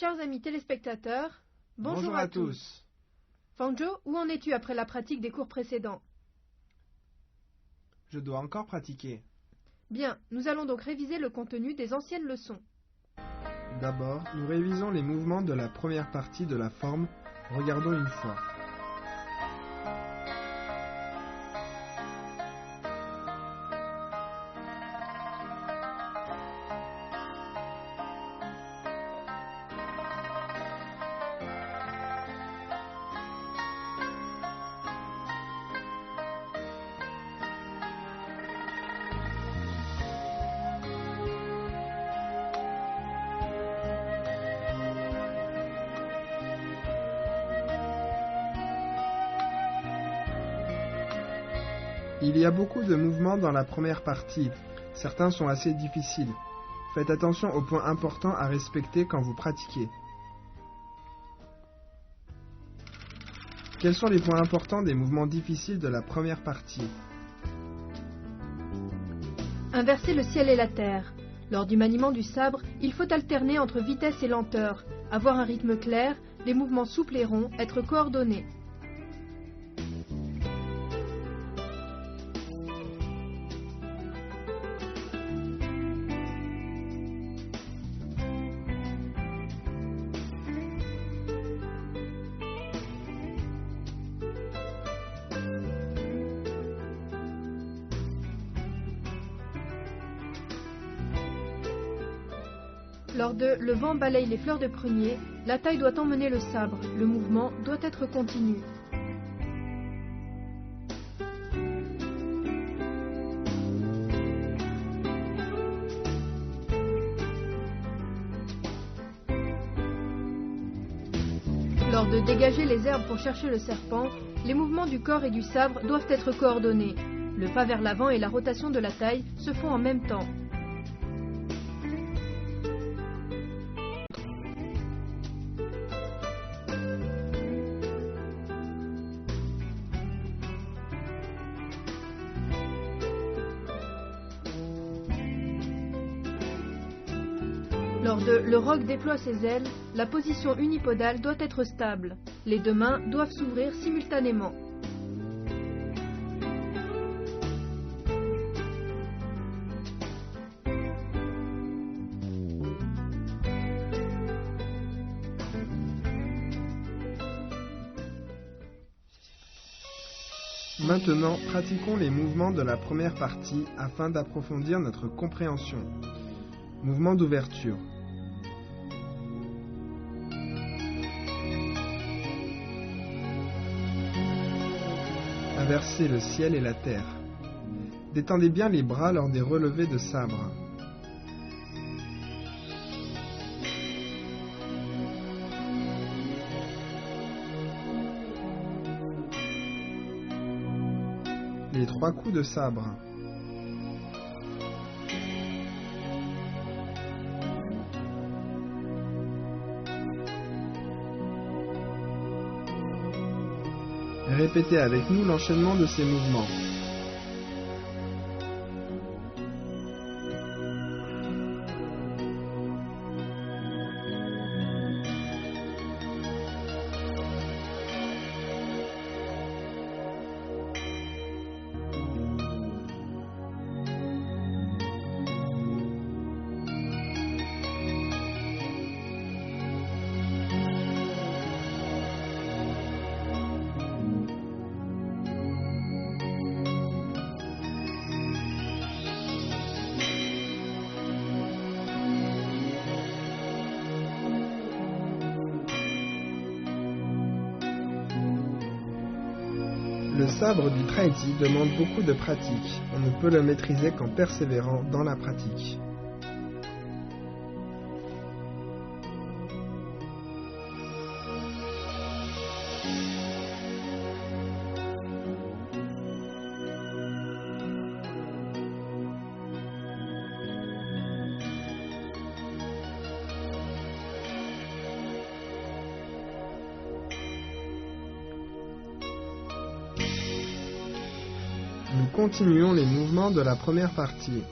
Chers amis téléspectateurs, Bonjour à tous. Fanjo, où en es-tu après la pratique des cours précédents? Je dois encore pratiquer. Bien, nous allons donc réviser le contenu des anciennes leçons. D'abord, nous révisons les mouvements de la première partie de la forme. Regardons une fois. Il y a beaucoup de mouvements dans la première partie. Certains sont assez difficiles. Faites attention aux points importants à respecter quand vous pratiquez. Quels sont les points importants des mouvements difficiles de la première partie? Inverser le ciel et la terre. Lors du maniement du sabre, il faut alterner entre vitesse et lenteur, avoir un rythme clair, des mouvements souples et ronds, être coordonnés. Lors de « Le vent balaye les fleurs de prunier », la taille doit emmener le sabre, le mouvement doit être continu. Lors de « Dégager les herbes pour chercher le serpent », les mouvements du corps et du sabre doivent être coordonnés. Le pas vers l'avant et la rotation de la taille se font en même temps. Lors de « Le roc déploie ses ailes », la position unipodale doit être stable. Les deux mains doivent s'ouvrir simultanément. Maintenant, pratiquons les mouvements de la première partie afin d'approfondir notre compréhension. Mouvement d'ouverture. Inverser le ciel et la terre. Détendez bien les bras lors des relevés de sabre. Les trois coups de sabre. Répétez avec nous l'enchaînement de ces mouvements. Le sabre du Traiti demande beaucoup de pratique. On ne peut le maîtriser qu'en persévérant dans la pratique. Nous continuons les mouvements de la première partie.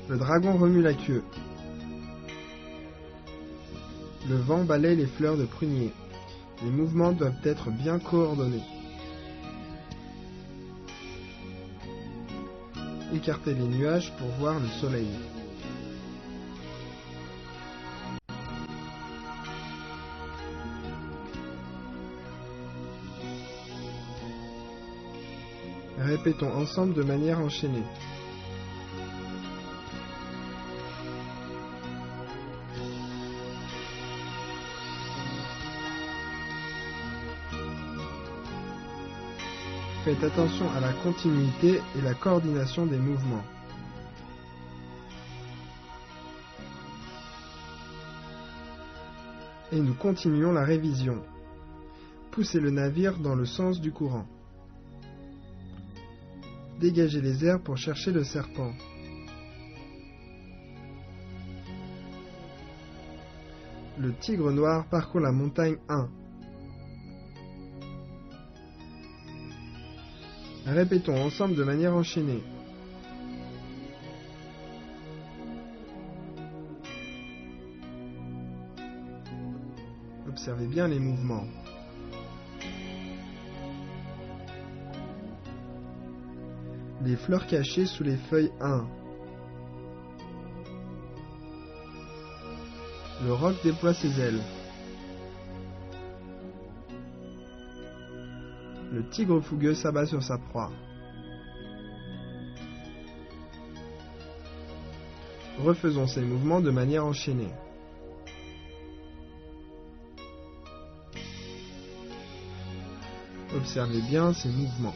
Le dragon remue la queue. Le vent balaye les fleurs de prunier. Les mouvements doivent être bien coordonnés. Écartez les nuages pour voir le soleil. Répétons ensemble de manière enchaînée. Faites attention à la continuité et la coordination des mouvements. Et nous continuons la révision. Poussez le navire dans le sens du courant. Dégagez les airs pour chercher le serpent. Le tigre noir parcourt la montagne 1. Répétons ensemble de manière enchaînée. Observez bien les mouvements. Les fleurs cachées sous les feuilles 1. Le roc déploie ses ailes. Le tigre fougueux s'abat sur sa proie. Refaisons ces mouvements de manière enchaînée. Observez bien ces mouvements.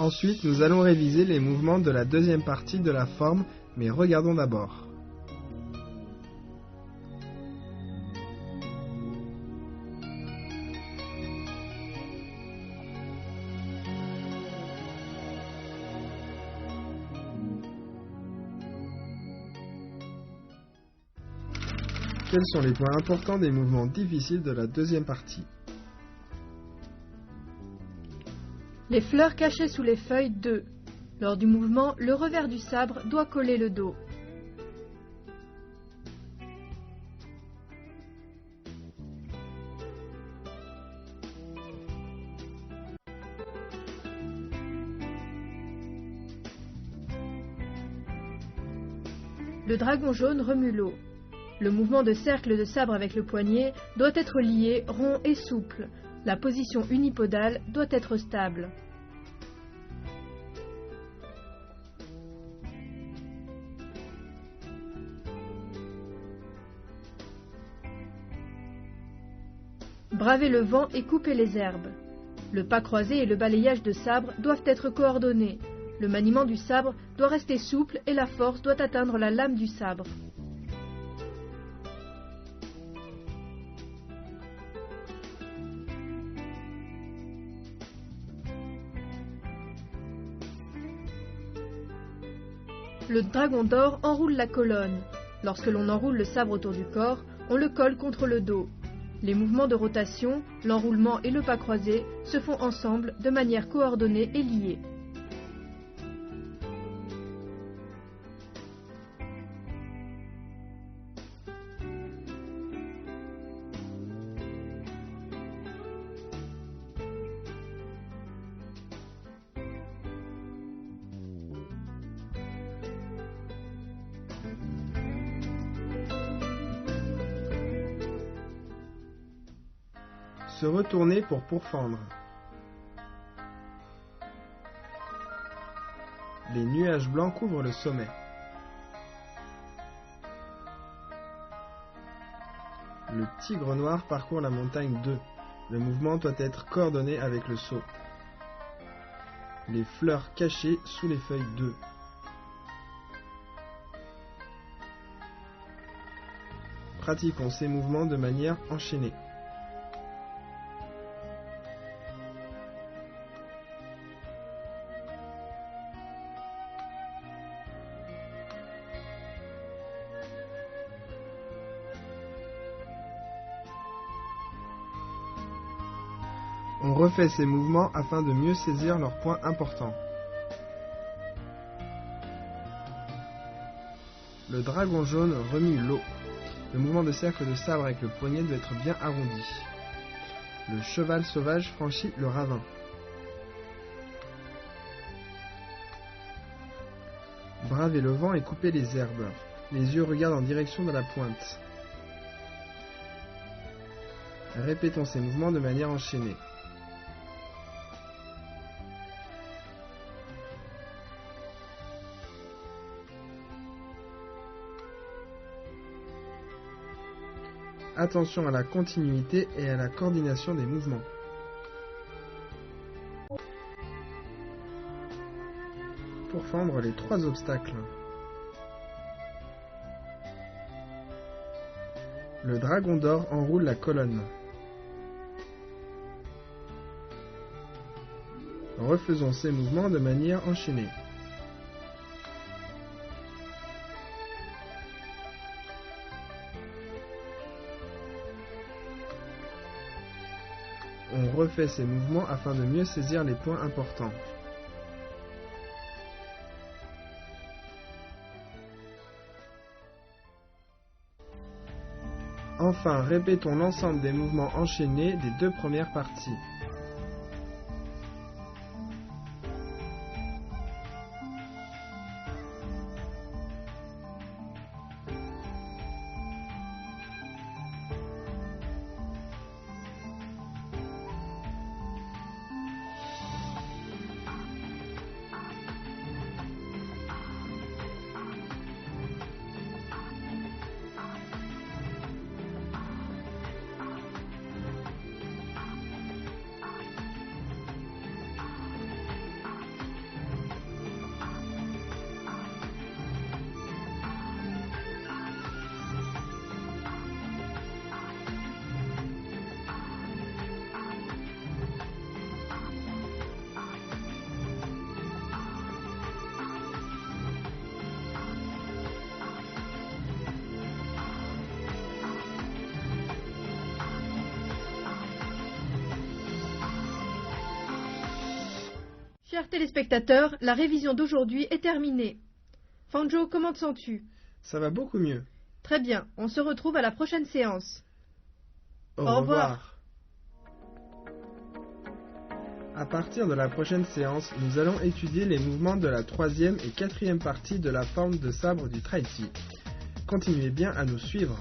Ensuite, nous allons réviser les mouvements de la deuxième partie de la forme, mais regardons d'abord. Quels sont les points importants des mouvements difficiles de la deuxième partie? Les fleurs cachées sous les feuilles 2. Lors du mouvement, le revers du sabre doit coller le dos. Le dragon jaune remue l'eau. Le mouvement de cercle de sabre avec le poignet doit être lié, rond et souple. La position unipodale doit être stable. Bravez le vent et coupez les herbes. Le pas croisé et le balayage de sabre doivent être coordonnés. Le maniement du sabre doit rester souple et la force doit atteindre la lame du sabre. Le dragon d'or enroule la colonne. Lorsque l'on enroule le sabre autour du corps, on le colle contre le dos. Les mouvements de rotation, l'enroulement et le pas croisé se font ensemble de manière coordonnée et liée. Se retourner pour pourfendre. Les nuages blancs couvrent le sommet. Le tigre noir parcourt la montagne 2. Le mouvement doit être coordonné avec le saut. Les fleurs cachées sous les feuilles 2. Pratiquons ces mouvements de manière enchaînée. On refait ces mouvements afin de mieux saisir leurs points importants. Le dragon jaune remue l'eau. Le mouvement de cercle de sabre avec le poignet doit être bien arrondi. Le cheval sauvage franchit le ravin. Bravez le vent et coupez les herbes. Les yeux regardent en direction de la pointe. Répétons ces mouvements de manière enchaînée. Attention à la continuité et à la coordination des mouvements. Pour fendre les 3 obstacles. Le dragon d'or enroule la colonne. Refaisons ces mouvements de manière enchaînée. On refait ces mouvements afin de mieux saisir les points importants. Enfin, répétons l'ensemble des mouvements enchaînés des 2 premières parties. Chers téléspectateurs, la révision d'aujourd'hui est terminée. Fanjo, comment te sens-tu? Ça va beaucoup mieux. Très bien, on se retrouve à la prochaine séance. Au revoir. À partir de la prochaine séance, nous allons étudier les mouvements de la 3e et 4e partie de la forme de sabre du Traiti. Continuez bien à nous suivre.